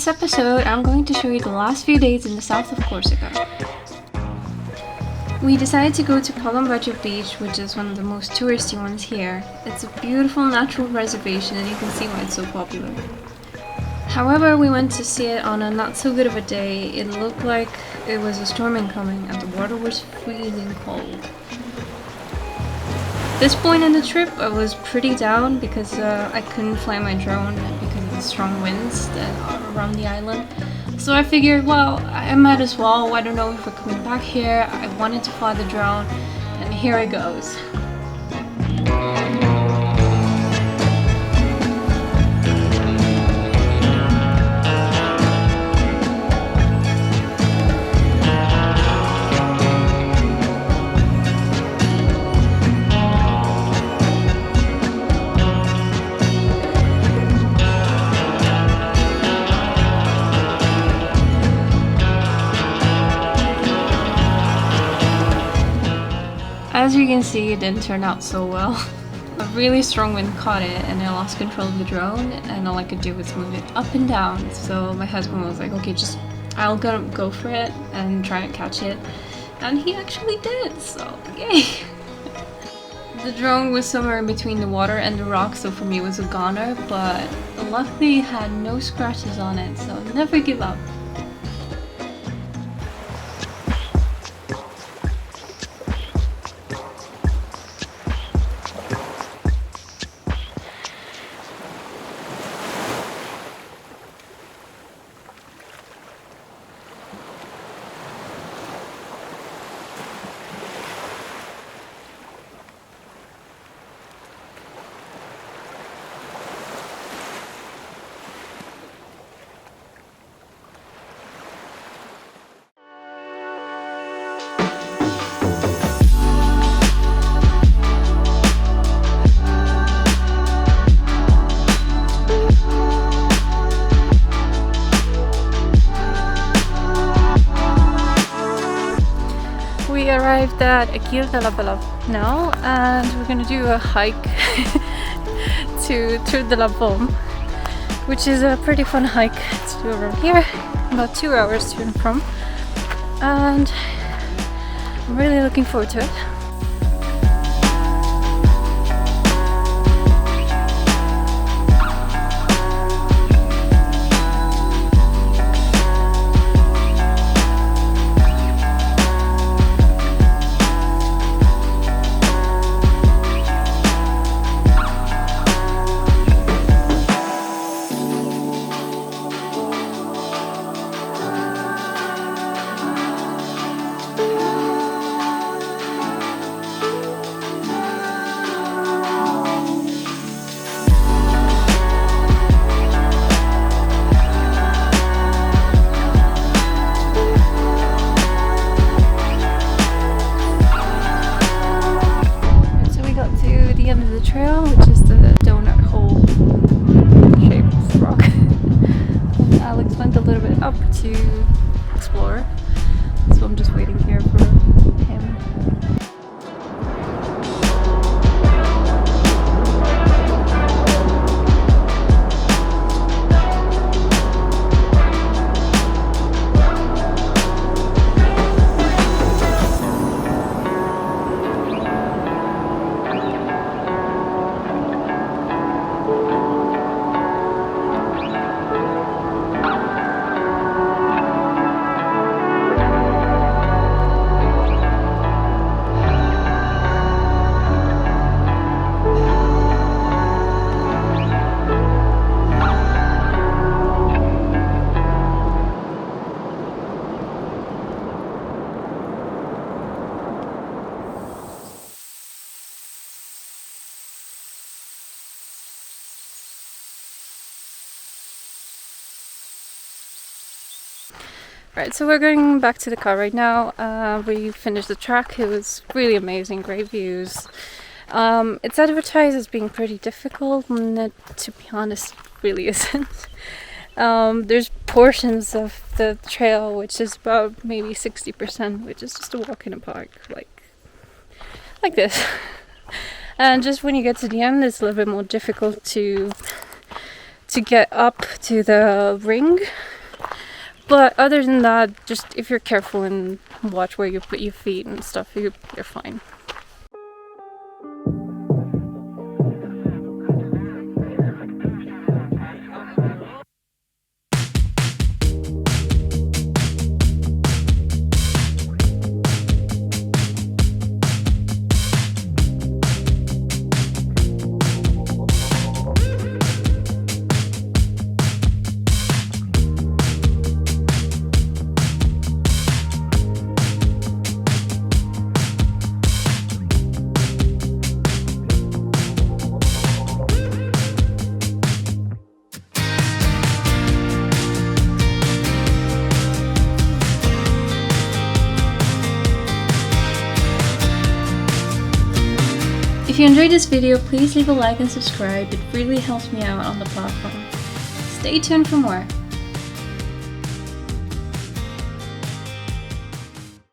this episode, I'm going to show you the last few days in the south of Corsica. We decided to go to Colombaggio Beach, which is one of the most touristy ones here. It's a beautiful natural reservation and you can see why it's so popular. However, we went to see it on a not so good of a day. It looked like it was a storm incoming and the water was freezing cold. At this point in the trip, I was pretty down because I couldn't fly my drone because of the strong winds that are around the island. So I figured, well, I might as well. I don't know if we're coming back here. I wanted to fly the drone, and here it goes. As you can see, it didn't turn out so well. A really strong wind caught it and I lost control of the drone, and all I could do was move it up and down. So my husband was like, okay, I'll go for it and try and catch it. And he actually did, so yay! The drone was somewhere in between the water and the rock, so for me it was a goner, but luckily it had no scratches on it, so never give up. We arrived at Aquil de la Bella now, and we're gonna do a hike to Tour de la Baume, which is a pretty fun hike to do around here, about 2 hours to and from, and I'm really looking forward to it. Trail, which is the donut hole shaped rock. And Alex went a little bit up to explore, so I'm just waiting here for him. Right, so we're going back to the car right now. We finished the track. It was really amazing, great views. It's advertised as being pretty difficult, and to be honest, it really isn't. There's portions of the trail which is about maybe 60%, which is just a walk in a park, like this. And just when you get to the end, it's a little bit more difficult to get up to the ring, But other than that, just if you're careful and watch where you put your feet and stuff, you're fine. If you enjoyed this video, please leave a like and subscribe. It really helps me out on the platform. Stay tuned for more.